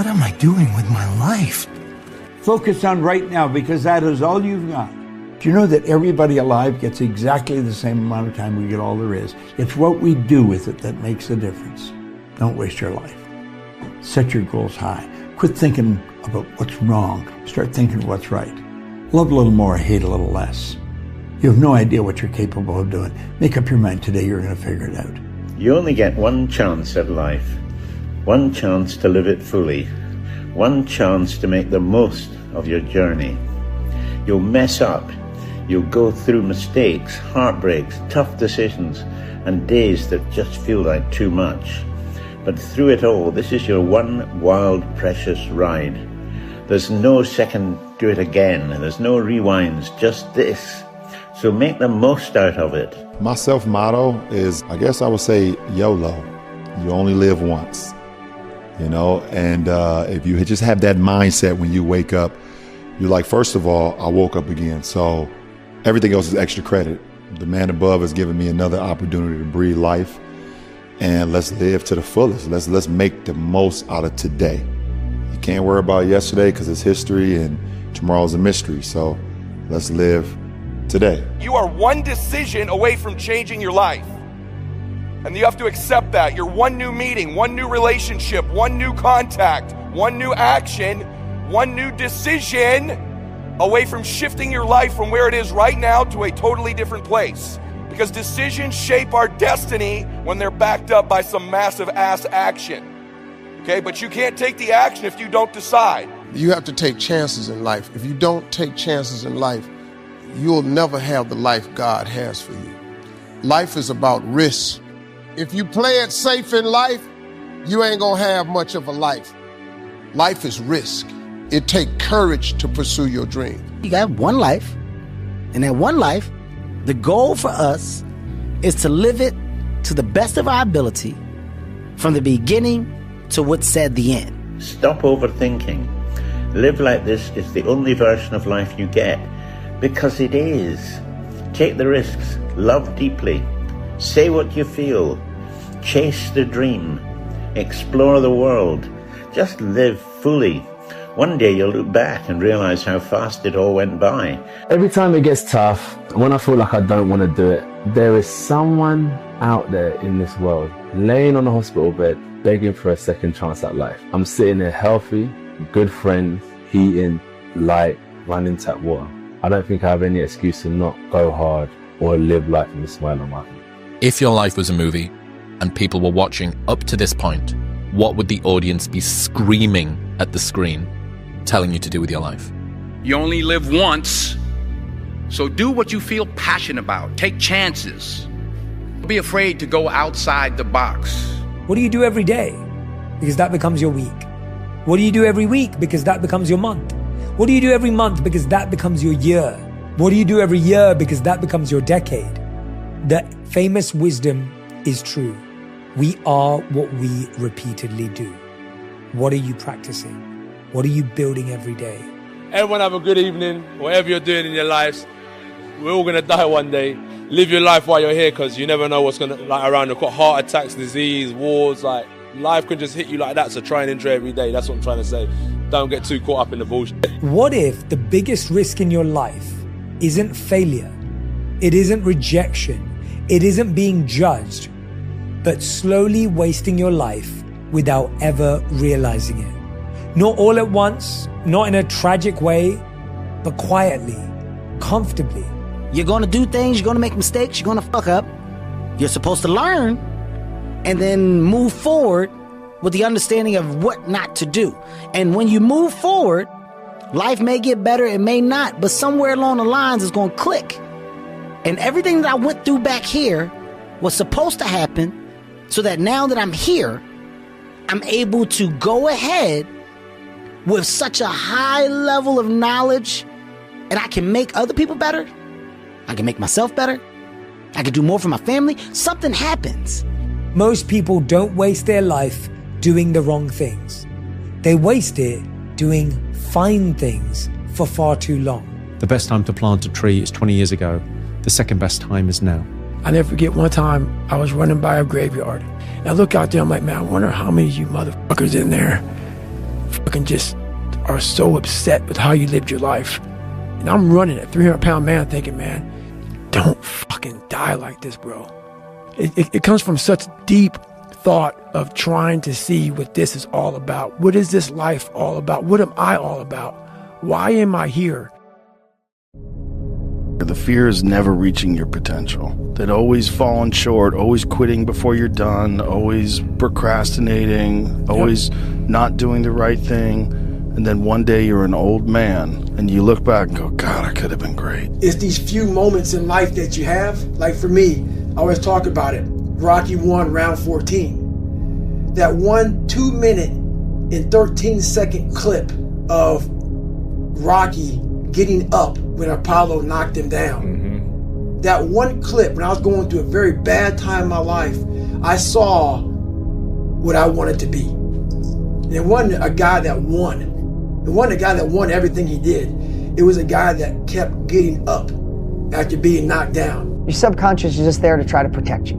what am I doing with my life? Focus on right now, because that is all you've got. Do you know that everybody alive gets exactly the same amount of time we get all there is? It's what we do with it that makes the difference. Don't waste your life. Set your goals high. Quit thinking about what's wrong. Start thinking what's right. Love a little more, hate a little less. You have no idea what you're capable of doing. Make up your mind today, you're going to figure it out. You only get one chance at life. One chance to live it fully. One chance to make the most of your journey. You'll mess up. You'll go through mistakes, heartbreaks, tough decisions, and days that just feel like too much. But through it all, this is your one wild, precious ride. There's no second do it again, and there's no rewinds, just this. So make the most out of it. My self-motto is, I guess I would say, YOLO. You only live once, you know? And if you just have that mindset when you wake up, you're like, first of all, I woke up again. So everything else is extra credit. The man above has given me another opportunity to breathe life. And let's live to the fullest. Let's make the most out of today. You can't worry about yesterday because it's history and tomorrow's a mystery. So let's live today. You are one decision away from changing your life. And you have to accept that. You're one new meeting, one new relationship, one new contact, one new action, one new decision away from shifting your life from where it is right now to a totally different place. Because decisions shape our destiny when they're backed up by some massive ass action. Okay, but you can't take the action if you don't decide. You have to take chances in life. If you don't take chances in life, you'll never have the life God has for you. Life is about risk. If you play it safe in life, you ain't gonna have much of a life. Life is risk. It takes courage to pursue your dream. You got one life, and that one life, the goal for us is to live it to the best of our ability, from the beginning to what's said the end. Stop overthinking. Live like this is the only version of life you get, because it is. Take the risks, love deeply, say what you feel, chase the dream, explore the world, just live fully. One day you'll look back and realize how fast it all went by. Every time it gets tough, when I feel like I don't want to do it, there is someone out there in this world laying on a hospital bed begging for a second chance at life. I'm sitting there healthy, good friends, heating, light, running tap water. I don't think I have any excuse to not go hard or live life with a smile on my face. If your life was a movie and people were watching up to this point, what would the audience be screaming at the screen, telling you to do with your life? You only live once, so do what you feel passionate about. Take chances. Don't be afraid to go outside the box. What do you do every day? Because that becomes your week. What do you do every week? Because that becomes your month. What do you do every month? Because that becomes your year. What do you do every year? Because that becomes your decade. The famous wisdom is true. We are what we repeatedly do. What are you practicing? What are you building every day? Everyone have a good evening, whatever you're doing in your lives. We're all gonna die one day. Live your life while you're here, because you never know what's gonna around the corner. Heart attacks, disease, wars, life can just hit you like that. So try and enjoy every day. That's what I'm trying to say. Don't get too caught up in the bullshit. What if the biggest risk in your life isn't failure? It isn't rejection. It isn't being judged, but slowly wasting your life without ever realizing it. Not all at once, not in a tragic way, but quietly, comfortably. You're gonna do things, you're gonna make mistakes, you're gonna fuck up. You're supposed to learn and then move forward with the understanding of what not to do. And when you move forward, life may get better, it may not, but somewhere along the lines it's gonna click. And everything that I went through back here was supposed to happen so that now that I'm here, I'm able to go ahead with such a high level of knowledge, and I can make other people better. I can make myself better. I can do more for my family. Something happens. Most people don't waste their life doing the wrong things. They waste it doing fine things for far too long. The best time to plant a tree is 20 years ago. The second best time is now. I never forget one time I was running by a graveyard. And I look out there, I'm like, man, I wonder how many of you motherfuckers in there fucking just are so upset with how you lived your life. And I'm running a 300-pound man thinking, man, don't fucking die like this, bro. It comes from such deep thought of trying to see what this is all about. What is this life all about? What am I all about? Why am I here? The fear is never reaching your potential. That always falling short, always quitting before you're done, always procrastinating, always not doing the right thing. And then one day you're an old man and you look back and go, God, I could have been great. It's these few moments in life that you have. Like for me, I always talk about it. Rocky 1, round 14. That 1 2-minute and 13-second clip of Rocky getting up when Apollo knocked him down. That one clip, when I was going through a very bad time in my life, I saw what I wanted to be. And it wasn't a guy that won. It wasn't a guy that won everything he did. It was a guy that kept getting up after being knocked down. Your subconscious is just there to try to protect you.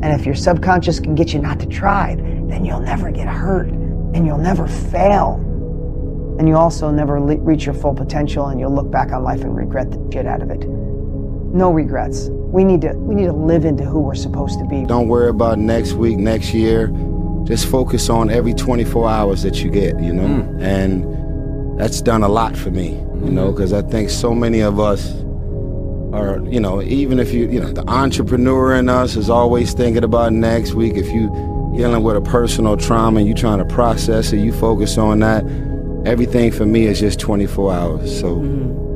And if your subconscious can get you not to try, then you'll never get hurt and you'll never fail. And you also never reach your full potential, and you'll look back on life and regret the shit out of it. No regrets. We need to live into who we're supposed to be. Don't worry about next week, next year. Just focus on every 24 hours that you get, you know? And that's done a lot for me, you know, because I think so many of us are, you know, even if you know, the entrepreneur in us is always thinking about next week. If you dealing with a personal trauma and you trying to process it, you focus on that. Everything for me is just 24 hours. So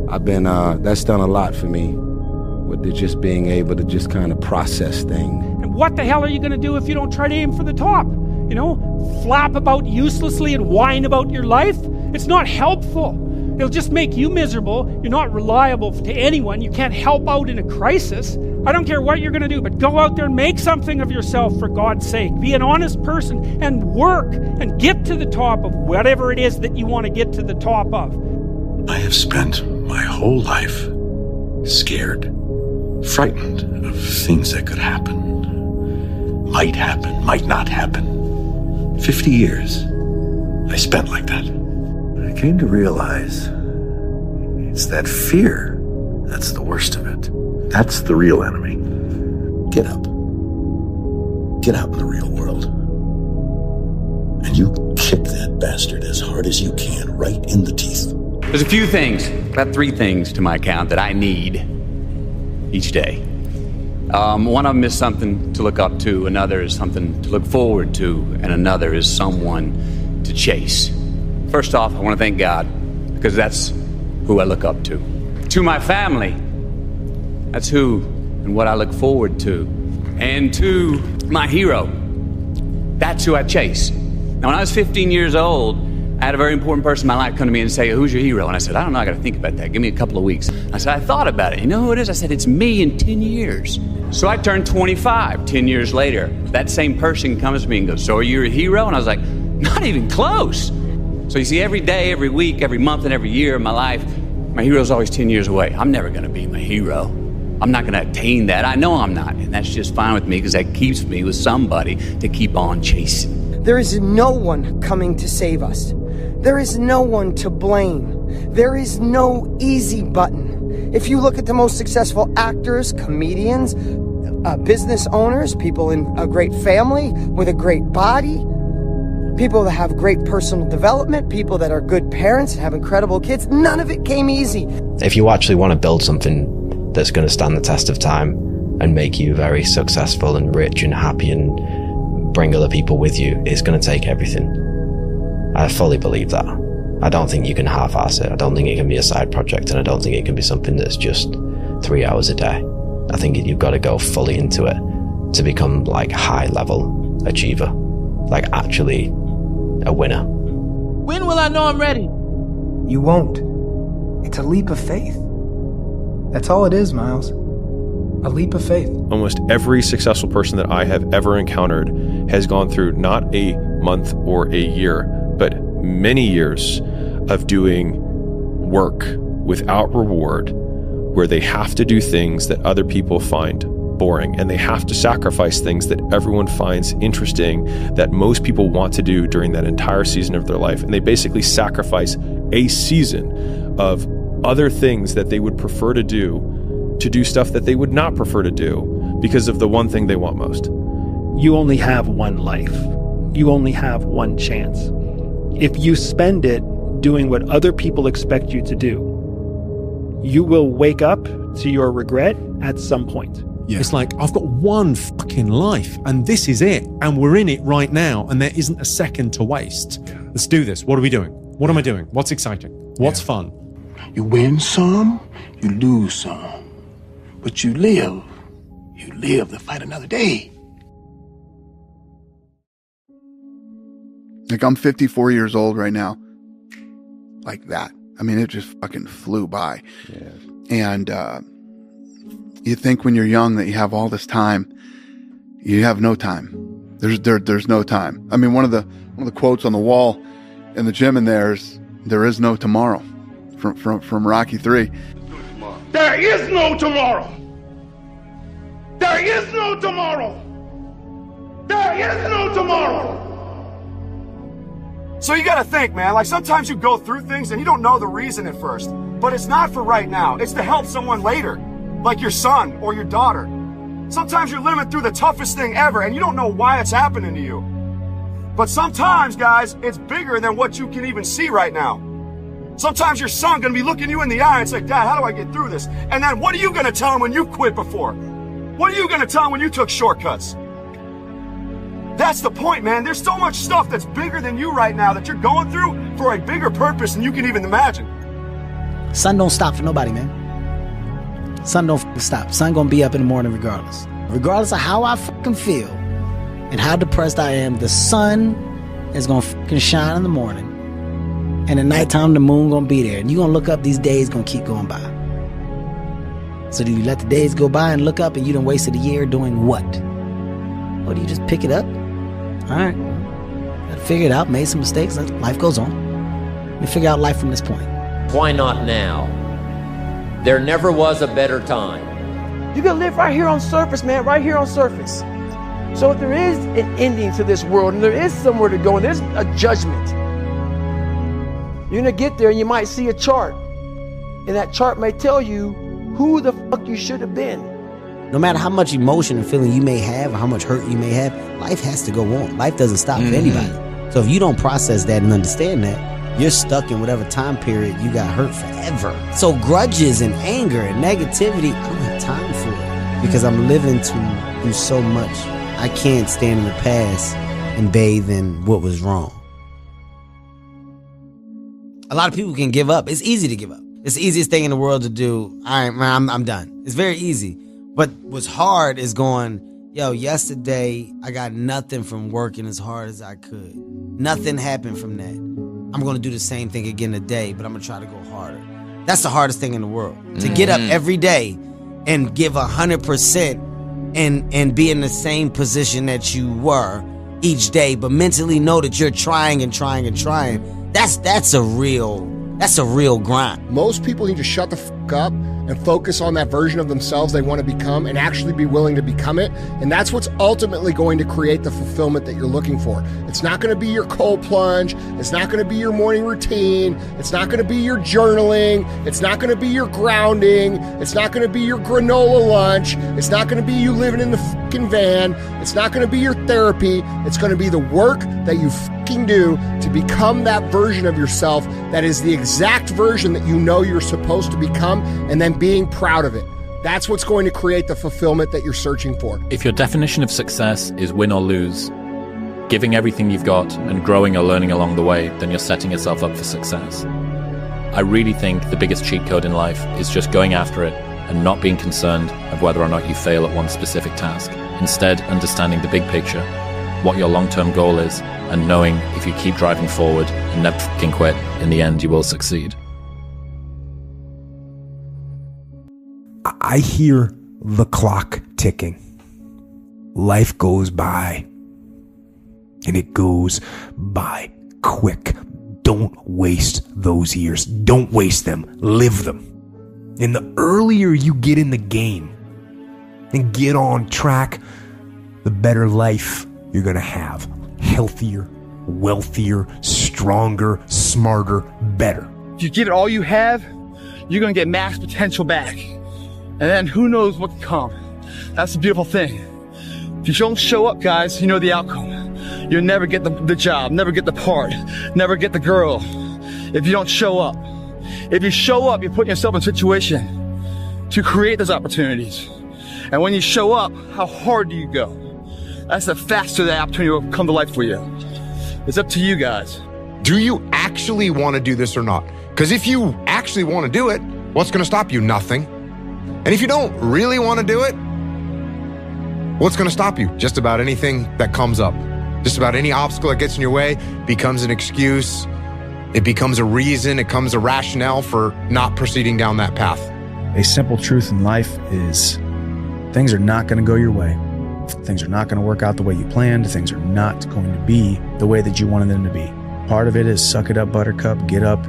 I've been, that's done a lot for me with just being able to just kind of process things. And what the hell are you going to do if you don't try to aim for the top? You know, flap about uselessly and whine about your life? It's not helpful. It'll just make you miserable. You're not reliable to anyone. You can't help out in a crisis. I don't care what you're going to do, but go out there and make something of yourself for God's sake. Be an honest person and work and get to the top of whatever it is that you want to get to the top of. I have spent my whole life scared, frightened of things that could happen, might happen, might not happen. 50 years I spent like that. I came to realize it's that fear that's the worst of it. That's the real enemy. Get up. Get out in the real world. And you kick that bastard as hard as you can, right in the teeth. There's a few things, about 3 things to my account that I need each day. One of them is something to look up to, another is something to look forward to, and another is someone to chase. First off, I want to thank God, because that's who I look up to. To my family, that's who and what I look forward to. And to my hero, that's who I chase. Now, when I was 15 years old, I had a very important person in my life come to me and say, who's your hero? And I said, I don't know, I got to think about that. Give me a couple of weeks. I said, I thought about it. You know who it is? I said, it's me in 10 years. So I turned 25 10 years later. That same person comes to me and goes, so are you a hero? And I was like, not even close. So you see, every day, every week, every month, and every year of my life, my hero's always 10 years away. I'm never going to be my hero. I'm not going to attain that. I know I'm not. And that's just fine with me, because that keeps me with somebody to keep on chasing. There is no one coming to save us. There is no one to blame. There is no easy button. If you look at the most successful actors, comedians, business owners, people in a great family with a great body, people that have great personal development, people that are good parents and have incredible kids, none of it came easy. If you actually want to build something that's going to stand the test of time and make you very successful and rich and happy and bring other people with you, it's going to take everything. I fully believe that. I don't think you can half-ass it. I don't think it can be a side project, and I don't think it can be something that's just 3 hours a day. I think you've got to go fully into it to become like high-level achiever, like actually a winner. When will I know I'm ready? You won't. It's a leap of faith. That's all it is, Miles. A leap of faith. Almost every successful person that I have ever encountered has gone through not a month or a year, but many years of doing work without reward, where they have to do things that other people find boring, and they have to sacrifice things that everyone finds interesting, that most people want to do during that entire season of their life. And they basically sacrifice a season of other things that they would prefer to do stuff that they would not prefer to do because of the one thing they want most. You only have one life. You only have one chance. If you spend it doing what other people expect you to do, you will wake up to your regret at some point. It's like, I've got one fucking life and this is it. And we're in it right now. And there isn't a second to waste. Let's do this. What are we doing? What am I doing? What's exciting? What's fun? You win some, you lose some. But you live to fight another day. Like, I'm 54 years old right now. Like that. I mean, it just fucking flew by. Yes. And you think when you're young that you have all this time. You have no time. There's no time. I mean, one of the quotes on the wall in the gym in there is no tomorrow from Rocky 3. There is no tomorrow. There is no tomorrow. There is no tomorrow. So you gotta think, man, like sometimes you go through things and you don't know the reason at first, but it's not for right now. It's to help someone later, like your son or your daughter. Sometimes you're living through the toughest thing ever and you don't know why it's happening to you. But sometimes, guys, it's bigger than what you can even see right now. Sometimes your son gonna be looking you in the eye and say, Dad, how do I get through this? And then what are you gonna tell him when you quit before? What are you gonna tell him when you took shortcuts? That's the point, man. There's so much stuff that's bigger than you right now that you're going through for a bigger purpose than you can even imagine. Sun don't stop for nobody, man. Sun don't stop. Sun gonna be up in the morning regardless. Regardless of how I fucking feel and how depressed I am, the sun is gonna fucking shine in the morning. And at nighttime, the moon gonna be there. And you gonna look up, these days gonna keep going by. So do you let the days go by and look up and you done wasted a year doing what? Or do you just pick it up? All right. Gotta figure it out, made some mistakes, life goes on. Let me figure out life from this point. Why not now? There never was a better time. You can live right here on surface, man, right here on surface. So if there is an ending to this world and there is somewhere to go and there's a judgment, you're gonna get there and you might see a chart. And that chart may tell you who the fuck you should have been. No matter how much emotion and feeling you may have or how much hurt you may have, life has to go on. Life doesn't stop for anybody. So if you don't process that and understand that, you're stuck in whatever time period you got hurt forever. So grudges and anger and negativity, I don't have time for it because I'm living to do so much. I can't stand in the past and bathe in what was wrong. A lot of people can give up. It's easy to give up. It's the easiest thing in the world to do. All right, man, I'm done. It's very easy. But what's hard is going, yo, yesterday I got nothing from working as hard as I could. Nothing happened from that. I'm going to do the same thing again today, but I'm going to try to go harder. That's the hardest thing in the world. To get up every day and give 100% and be in the same position that you were each day, but mentally know that you're trying and trying and trying. That's a real grind. Most people need to shut the fuck up and focus on that version of themselves they want to become and actually be willing to become it. And that's what's ultimately going to create the fulfillment that you're looking for. It's not going to be your cold plunge. It's not going to be your morning routine. It's not going to be your journaling. It's not going to be your grounding. It's not going to be your granola lunch. It's not going to be you living in the fucking van. It's not going to be your therapy. It's going to be the work that you fucking do to become that version of yourself that is the exact version that you know you're supposed to become, and then being proud of it. That's what's going to create the fulfillment that you're searching for. If your definition of success is win or lose, giving everything you've got and growing or learning along the way, then you're setting yourself up for success. I really think the biggest cheat code in life is just going after it and not being concerned of whether or not you fail at one specific task. Instead, understanding the big picture, what your long-term goal is, and knowing if you keep driving forward and never fucking quit, in the end you will succeed. I hear the clock ticking. Life goes by, and it goes by quick. Don't waste those years. Don't waste them. Live them. And the earlier you get in the game, and get on track, the better life you're going to have. Healthier, wealthier, stronger, smarter, better. If you give it all you have, you're going to get max potential back. And then who knows what can come. That's the beautiful thing. If you don't show up, guys, you know the outcome. You'll never get the job, never get the part, never get the girl if you don't show up. If you show up, you're putting yourself in a situation to create those opportunities. And when you show up, how hard do you go? That's the faster the opportunity will come to life for you. It's up to you guys. Do you actually want to do this or not? Because if you actually want to do it, what's going to stop you? Nothing. And if you don't really want to do it, what's going to stop you? Just about anything that comes up. Just about any obstacle that gets in your way becomes an excuse. It becomes a reason. It becomes a rationale for not proceeding down that path. A simple truth in life is things are not going to go your way. Things are not going to work out the way you planned. Things are not going to be the way that you wanted them to be. Part of it is suck it up, buttercup, get up,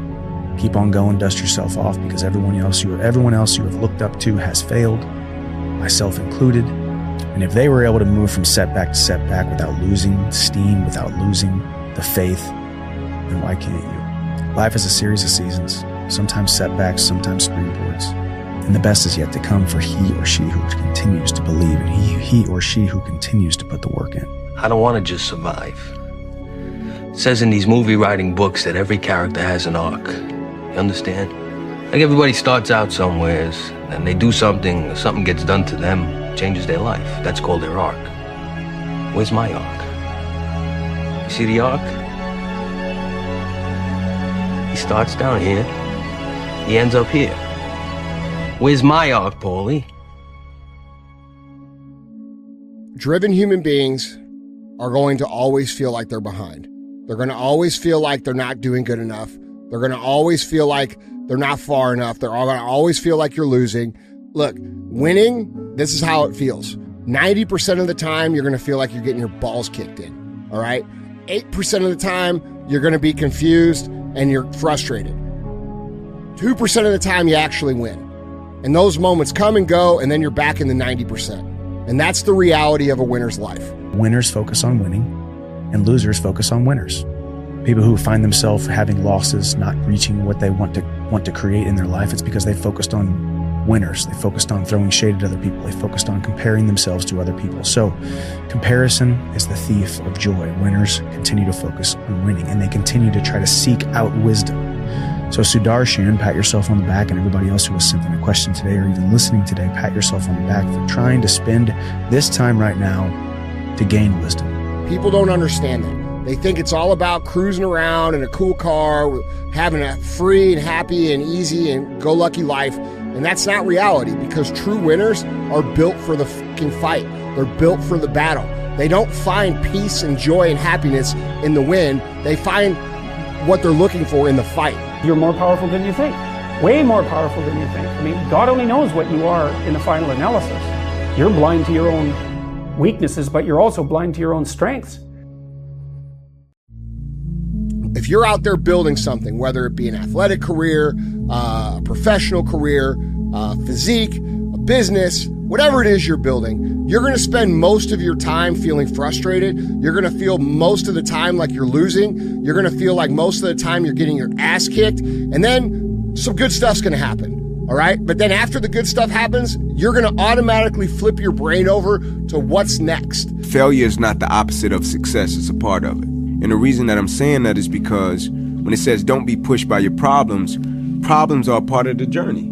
keep on going, dust yourself off, because everyone else you have looked up to has failed, myself included. And if they were able to move from setback to setback without losing steam, without losing the faith, then why can't you? Life is a series of seasons, sometimes setbacks, sometimes springboards. And the best is yet to come for he or she who continues to believe, and he or she who continues to put the work in. I don't want to just survive. It says in these movie writing books that every character has an arc. You understand? Like everybody starts out somewheres, and they do something gets done to them, changes their life. That's called their arc. Where's my arc? You see the arc? He starts down here. He ends up here. Where's my arc, Paulie? Driven human beings are going to always feel like they're behind. They're going to always feel like they're not doing good enough. They're going to always feel like they're not far enough. They're all going to always feel like you're losing. Look, winning, this is how it feels. 90% of the time, you're going to feel like you're getting your balls kicked in, all right? 8% of the time, you're going to be confused and you're frustrated. 2% of the time, you actually win. And those moments come and go, and then you're back in the 90%. And that's the reality of a winner's life. Winners focus on winning, and losers focus on winners. People who find themselves having losses, not reaching what they want to create in their life, it's because they focused on winners. They focused on throwing shade at other people. They focused on comparing themselves to other people. So comparison is the thief of joy. Winners continue to focus on winning, and they continue to try to seek out wisdom. So Sudarshan, pat yourself on the back, and everybody else who was sent in a question today or even listening today, pat yourself on the back for trying to spend this time right now to gain wisdom. People don't understand that. They think it's all about cruising around in a cool car, having a free and happy and easy and go-lucky life. And that's not reality, because true winners are built for the fucking fight. They're built for the battle. They don't find peace and joy and happiness in the win. They find what they're looking for in the fight. You're more powerful than you think. Way more powerful than you think. I mean, God only knows what you are in the final analysis. You're blind to your own weaknesses, but you're also blind to your own strengths. If you're out there building something, whether it be an athletic career, a professional career, physique, a business, whatever it is you're building, you're going to spend most of your time feeling frustrated. You're going to feel most of the time like you're losing. You're going to feel like most of the time you're getting your ass kicked. And then some good stuff's going to happen. All right. But then after the good stuff happens, you're going to automatically flip your brain over to what's next. Failure is not the opposite of success. It's a part of it. And the reason that I'm saying that is because when it says don't be pushed by your problems, problems are a part of the journey.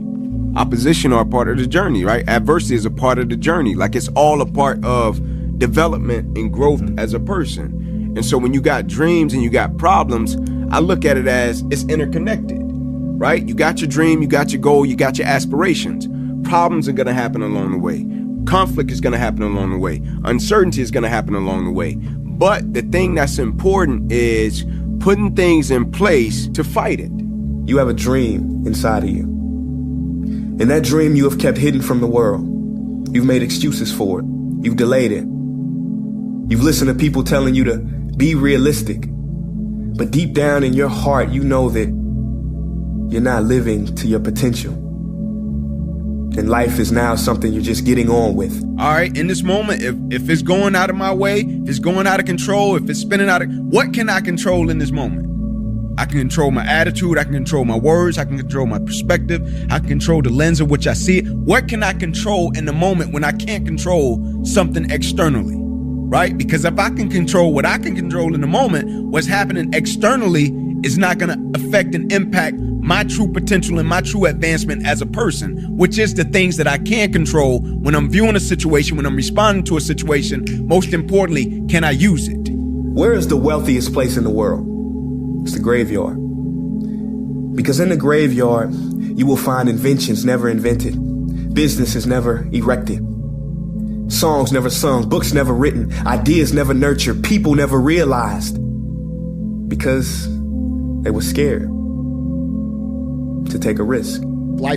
Opposition are a part of the journey, right? Adversity is a part of the journey. Like, it's all a part of development and growth as a person. And so when you got dreams and you got problems, I look at it as it's interconnected, right? You got your dream, you got your goal, you got your aspirations. Problems are going to happen along the way. Conflict is going to happen along the way. Uncertainty is going to happen along the way. But the thing that's important is putting things in place to fight it. You have a dream inside of you. And that dream you have kept hidden from the world. You've made excuses for it. You've delayed it. You've listened to people telling you to be realistic. But deep down in your heart, you know that you're not living to your potential. And life is now something you're just getting on with. All right, in this moment, if it's going out of my way, if it's going out of control, if it's spinning out of, what can I control in this moment? I can control my attitude, I can control my words, I can control my perspective, I can control the lens of which I see it. What can I control in the moment when I can't control something externally, right? Because if I can control what I can control in the moment, what's happening externally is not gonna affect and impact my true potential and my true advancement as a person, which is the things that I can control when I'm viewing a situation, when I'm responding to a situation. Most importantly, can I use it? Where is the wealthiest place in the world? It's the graveyard. Because in the graveyard, you will find inventions never invented, businesses never erected, songs never sung, books never written, ideas never nurtured, people never realized, because they were scared to take a risk.